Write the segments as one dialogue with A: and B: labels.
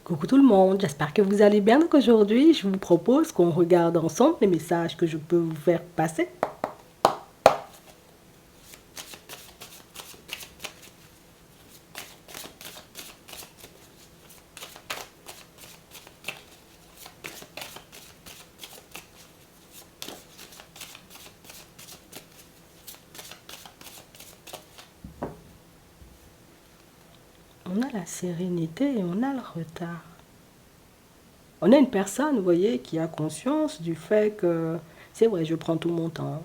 A: Coucou tout le monde, j'espère que vous allez bien. Donc aujourd'hui, je vous propose qu'on regarde ensemble les messages que je peux vous faire passer. On a la sérénité et on a le retard. On a une personne, vous voyez, qui a conscience du fait que c'est vrai, je prends tout mon temps.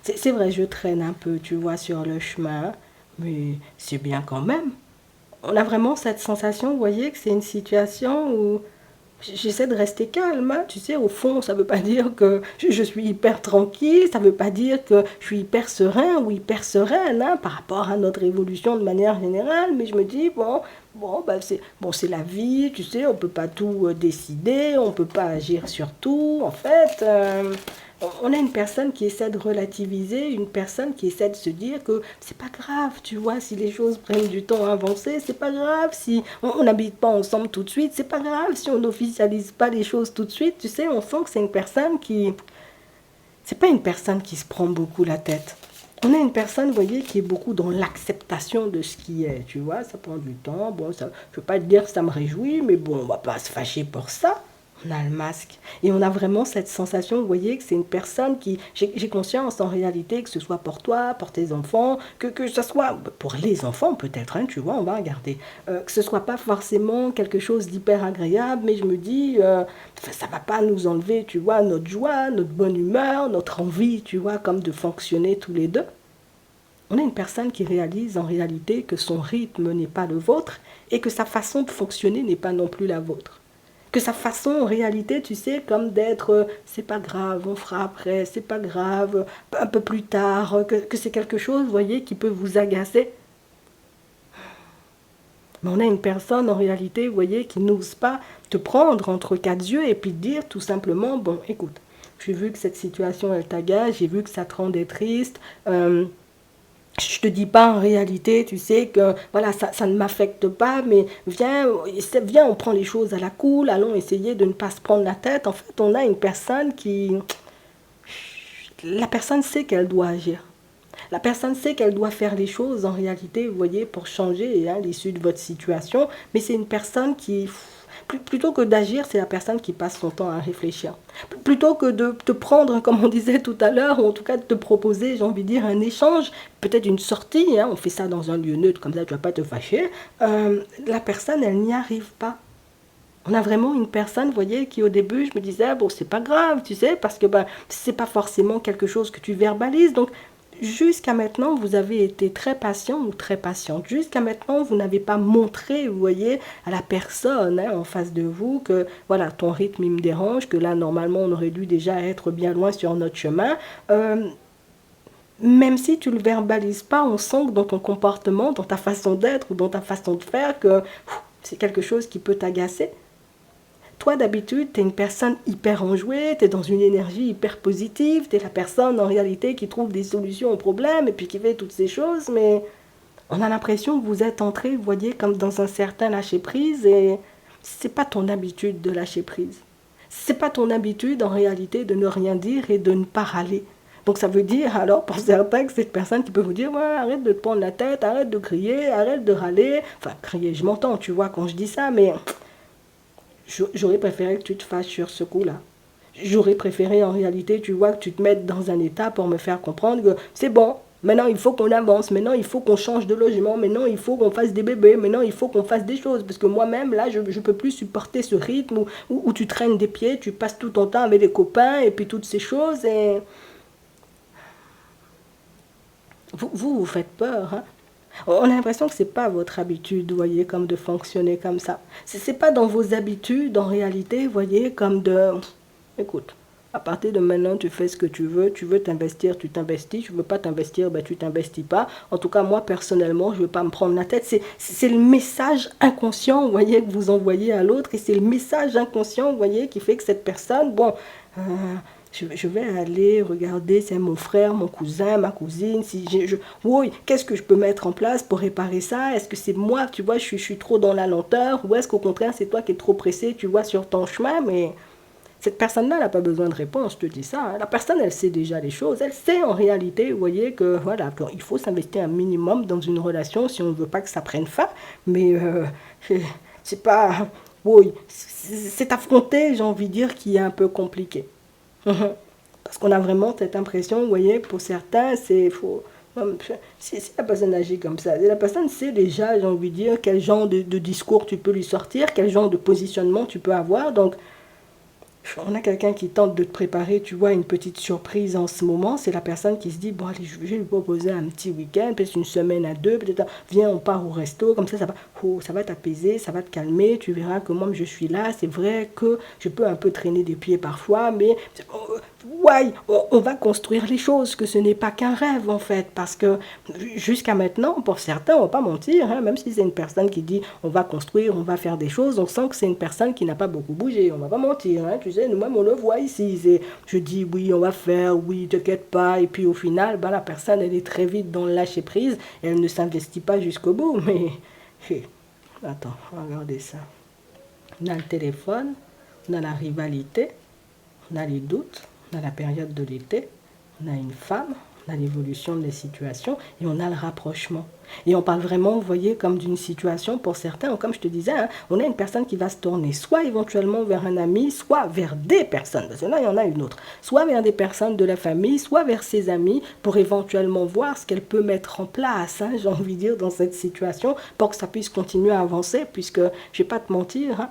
A: C'est vrai, je traîne un peu, tu vois, sur le chemin, mais c'est bien quand même. On a vraiment cette sensation, vous voyez, que c'est une situation où j'essaie de rester calme, hein. Tu sais, au fond, ça ne veut pas dire que je suis hyper tranquille, ça ne veut pas dire que je suis hyper serein ou hyper sereine, hein, par rapport à notre évolution de manière générale, mais je me dis, c'est la vie, tu sais, on ne peut pas tout décider, on ne peut pas agir sur tout, en fait. On a une personne qui essaie de relativiser, une personne qui essaie de se dire que c'est pas grave, tu vois, si les choses prennent du temps à avancer, c'est pas grave, si on n'habite pas ensemble tout de suite, c'est pas grave, si on n'officialise pas les choses tout de suite, tu sais, on sent que c'est une personne qui... C'est pas une personne qui se prend beaucoup la tête. On a une personne, vous voyez, qui est beaucoup dans l'acceptation de ce qui est, tu vois, ça prend du temps, bon, ça, je veux pas te dire que ça me réjouit, mais bon, on va pas se fâcher pour ça. On a le masque. Et on a vraiment cette sensation, vous voyez, que c'est une personne qui... J'ai conscience en réalité que ce soit pour toi, pour tes enfants, que ce soit pour les enfants peut-être, hein, tu vois, on va regarder. Que ce soit pas forcément quelque chose d'hyper agréable, mais je me dis, ça va pas nous enlever, tu vois, notre joie, notre bonne humeur, notre envie, tu vois, comme de fonctionner tous les deux. On est une personne qui réalise en réalité que son rythme n'est pas le vôtre et que sa façon de fonctionner n'est pas non plus la vôtre. Que sa façon en réalité, tu sais, comme d'être c'est pas grave, on fera après, c'est pas grave, un peu plus tard, que c'est quelque chose, vous voyez, qui peut vous agacer. Mais on a une personne en réalité, vous voyez, qui n'ose pas te prendre entre quatre yeux et puis te dire tout simplement, bon, écoute, j'ai vu que cette situation, elle t'agace, j'ai vu que ça te rendait triste, je te dis pas en réalité, tu sais, que voilà, ça ne m'affecte pas, mais viens, on prend les choses à la cool, allons essayer de ne pas se prendre la tête. En fait, on a une personne qui... La personne sait qu'elle doit agir. La personne sait qu'elle doit faire les choses en réalité, vous voyez, pour changer hein, l'issue de votre situation, mais c'est une personne qui... Plutôt que d'agir, c'est la personne qui passe son temps à réfléchir. Plutôt que de te prendre, comme on disait tout à l'heure, ou en tout cas de te proposer, j'ai envie de dire, un échange, peut-être une sortie, hein, on fait ça dans un lieu neutre, comme ça tu ne vas pas te fâcher, la personne, elle n'y arrive pas. On a vraiment une personne, vous voyez, qui au début, je me disais, ah, bon, c'est pas grave, tu sais, parce que ben, c'est pas forcément quelque chose que tu verbalises. Donc, jusqu'à maintenant, vous avez été très patient ou très patiente. Jusqu'à maintenant, vous n'avez pas montré, vous voyez, à la personne hein, en face de vous que, voilà, ton rythme, il me dérange, que là, normalement, on aurait dû déjà être bien loin sur notre chemin. Même si tu ne le verbalises pas, on sent que dans ton comportement, dans ta façon d'être ou dans ta façon de faire, que c'est quelque chose qui peut t'agacer. Toi, d'habitude, tu es une personne hyper enjouée, tu es dans une énergie hyper positive, tu es la personne en réalité qui trouve des solutions aux problèmes et puis qui fait toutes ces choses, mais on a l'impression que vous êtes entré, vous voyez, comme dans un certain lâcher-prise et c'est pas ton habitude de lâcher prise. C'est pas ton habitude en réalité de ne rien dire et de ne pas râler. Donc ça veut dire alors pour certains que cette personne qui peut vous dire ouais, arrête de te prendre la tête, arrête de crier, arrête de râler. Enfin crier, je m'entends, tu vois, quand je dis ça, mais j'aurais préféré que tu te fasses sur ce coup-là. J'aurais préféré en réalité, tu vois, que tu te mettes dans un état pour me faire comprendre que c'est bon. Maintenant, il faut qu'on avance. Maintenant, il faut qu'on change de logement. Maintenant, il faut qu'on fasse des bébés. Maintenant, il faut qu'on fasse des choses. Parce que moi-même, là, je ne peux plus supporter ce rythme où tu traînes des pieds, tu passes tout ton temps avec des copains et puis toutes ces choses. Et vous faites peur. Hein. On a l'impression que c'est pas votre habitude, vous voyez, comme de fonctionner comme ça. C'est pas dans vos habitudes, en réalité, vous voyez, comme de... Écoute, à partir de maintenant, tu fais ce que tu veux t'investir, tu t'investis, tu veux pas t'investir, ben tu t'investis pas. En tout cas, moi, personnellement, je veux pas me prendre la tête. C'est le message inconscient, vous voyez, que vous envoyez à l'autre, et c'est le message inconscient, vous voyez, qui fait que cette personne, bon, euh, je vais aller regarder, c'est mon frère, mon cousin, ma cousine, si oui, qu'est-ce que je peux mettre en place pour réparer ça? Est-ce que c'est moi, tu vois, je suis trop dans la lenteur, ou est-ce qu'au contraire, c'est toi qui es trop pressé, tu vois, sur ton chemin, mais cette personne-là n'a pas besoin de réponse, je te dis ça, hein. La personne, elle sait déjà les choses. Elle sait en réalité, vous voyez, que voilà, il faut s'investir un minimum dans une relation si on ne veut pas que ça prenne fin. Mais c'est pas. Oui, c'est affronter, j'ai envie de dire, qui est un peu compliqué. Parce qu'on a vraiment cette impression, vous voyez, pour certains, c'est faux. Si la personne agit comme ça, la personne sait déjà, j'ai envie de dire, quel genre de discours tu peux lui sortir, quel genre de positionnement tu peux avoir. Donc, on a quelqu'un qui tente de te préparer, tu vois, une petite surprise en ce moment. C'est la personne qui se dit, bon, allez, je vais lui proposer un petit week-end, peut-être une semaine à deux, peut-être, viens, on part au resto, comme ça va, ça va t'apaiser, ça va te calmer, tu verras que moi, je suis là. C'est vrai que je peux un peu traîner des pieds parfois, mais ouais, on va construire les choses, que ce n'est pas qu'un rêve, en fait, parce que jusqu'à maintenant, pour certains, on va pas mentir, hein, même si c'est une personne qui dit, on va construire, on va faire des choses, on sent que c'est une personne qui n'a pas beaucoup bougé, on va pas mentir, hein, tu sais, nous-mêmes, on le voit ici, je dis, oui, on va faire, oui, t'inquiète pas, et puis au final, bah, la personne, elle est très vite dans le lâcher prise, elle ne s'investit pas jusqu'au bout, mais, attends, regardez ça. On a le téléphone, on a la rivalité, on a les doutes, on a la période de l'été, on a une femme, on a l'évolution des situations et on a le rapprochement. Et on parle vraiment, vous voyez, comme d'une situation pour certains, comme je te disais, hein, on a une personne qui va se tourner soit éventuellement vers un ami, soit vers des personnes, parce que là il y en a une autre, soit vers des personnes de la famille, soit vers ses amis pour éventuellement voir ce qu'elle peut mettre en place, hein, j'ai envie de dire, dans cette situation pour que ça puisse continuer à avancer, puisque je ne vais pas te mentir, hein,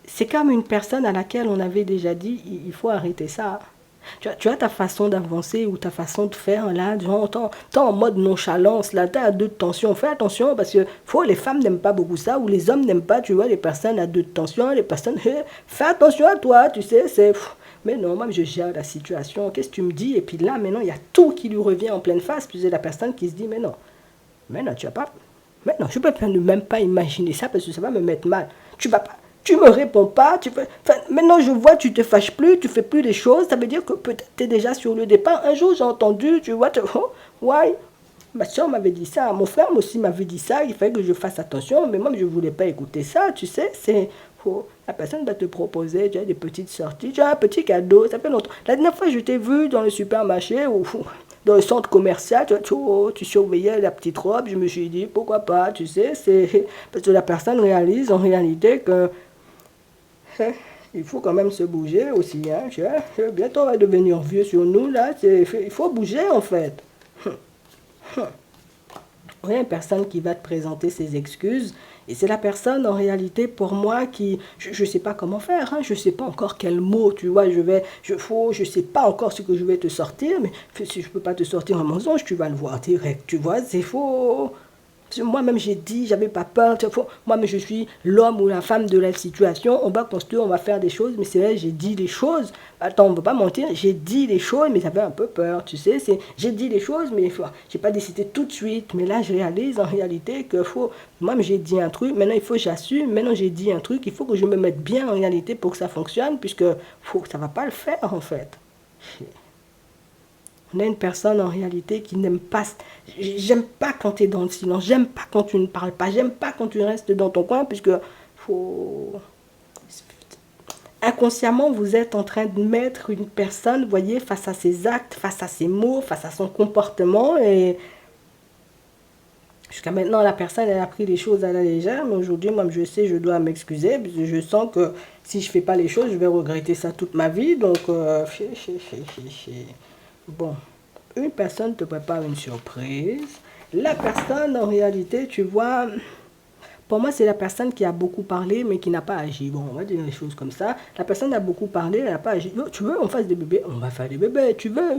A: c'est comme une personne à laquelle on avait déjà dit, il faut arrêter ça. Tu as ta façon d'avancer ou ta façon de faire là, genre, t'es en mode nonchalance, là, t'as à deux de tension. Fais attention parce que les femmes n'aiment pas beaucoup ça, ou les hommes n'aiment pas, tu vois, les personnes à deux de tension, les personnes, fais attention à toi, tu sais, mais non, moi je gère la situation, qu'est-ce que tu me dis? Et puis là, maintenant, il y a tout qui lui revient en pleine face, puis c'est la personne qui se dit, mais non, tu vas pas, mais non, je peux même pas imaginer ça parce que ça va me mettre mal. Tu vas pas. Tu me réponds pas, maintenant je vois, tu te fâches plus, tu fais plus les choses, ça veut dire que peut-être tu es déjà sur le départ. Un jour j'ai entendu, tu vois, ouais, ma soeur m'avait dit ça, mon frère aussi m'avait dit ça, il fallait que je fasse attention, mais moi je voulais pas écouter ça, tu sais, la personne va te proposer, tu as des petites sorties, tu as un petit cadeau, ça fait longtemps. La dernière fois je t'ai vu dans le supermarché ou dans le centre commercial, tu surveillais la petite robe, je me suis dit pourquoi pas, tu sais, c'est parce que la personne réalise en réalité que il faut quand même se bouger aussi, hein, tu vois. Bientôt on va devenir vieux sur nous, là, il faut bouger en fait. Il y a une personne qui va te présenter ses excuses, et c'est la personne en réalité pour moi qui, je ne sais pas comment faire, hein, je ne sais pas encore quel mot, tu vois, je sais pas encore ce que je vais te sortir, mais si je ne peux pas te sortir un mensonge, tu vas le voir direct, tu vois, c'est faux. Moi-même, j'ai dit, j'avais pas peur. Moi-même, je suis l'homme ou la femme de la situation. On va construire, on va faire des choses. Mais c'est vrai, j'ai dit les choses. Attends, on ne peut pas mentir. J'ai dit les choses, mais j'avais un peu peur. Tu sais, j'ai dit les choses, mais j'ai pas décidé tout de suite. Mais là, je réalise en réalité que moi-même, j'ai dit un truc. Maintenant, il faut que j'assume. Maintenant, j'ai dit un truc. Il faut que je me mette bien en réalité pour que ça fonctionne, puisque ça va pas le faire, en fait. On a une personne en réalité qui n'aime pas. J'aime pas quand tu es dans le silence. J'aime pas quand tu ne parles pas. J'aime pas quand tu restes dans ton coin, puisque inconsciemment, vous êtes en train de mettre une personne, vous voyez, face à ses actes, face à ses mots, face à son comportement. Et jusqu'à maintenant, la personne, elle a pris les choses à la légère. Mais aujourd'hui, moi, je sais, je dois m'excuser, parce que je sens que si je fais pas les choses, je vais regretter ça toute ma vie. Donc, bon, une personne te prépare une surprise. La personne, en réalité, tu vois, pour moi, c'est la personne qui a beaucoup parlé, mais qui n'a pas agi. Bon, on va dire les choses comme ça. La personne a beaucoup parlé, elle n'a pas agi. Tu veux, on fasse des bébés, on va faire des bébés. Tu veux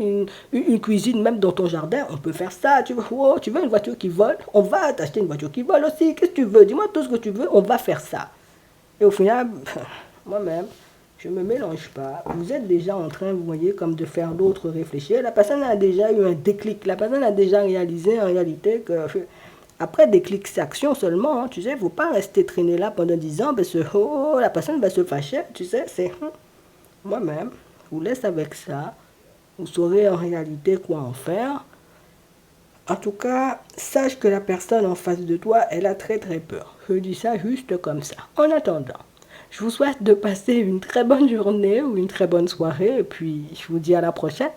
A: une cuisine, même dans ton jardin, on peut faire ça. Tu veux une voiture qui vole, on va t'acheter une voiture qui vole aussi. Qu'est-ce que tu veux? Dis-moi tout ce que tu veux, on va faire ça. Et au final, moi-même, je ne me mélange pas. Vous êtes déjà en train, vous voyez, comme de faire l'autre réfléchir. La personne a déjà eu un déclic. La personne a déjà réalisé en réalité que après déclic, c'est action seulement. Hein, tu sais, il ne faut pas rester traîné là pendant 10 ans parce que la personne va se fâcher. Tu sais, c'est moi-même. Je vous laisse avec ça. Vous saurez en réalité quoi en faire. En tout cas, sache que la personne en face de toi, elle a très très peur. Je dis ça juste comme ça. En attendant, je vous souhaite de passer une très bonne journée ou une très bonne soirée et puis je vous dis à la prochaine.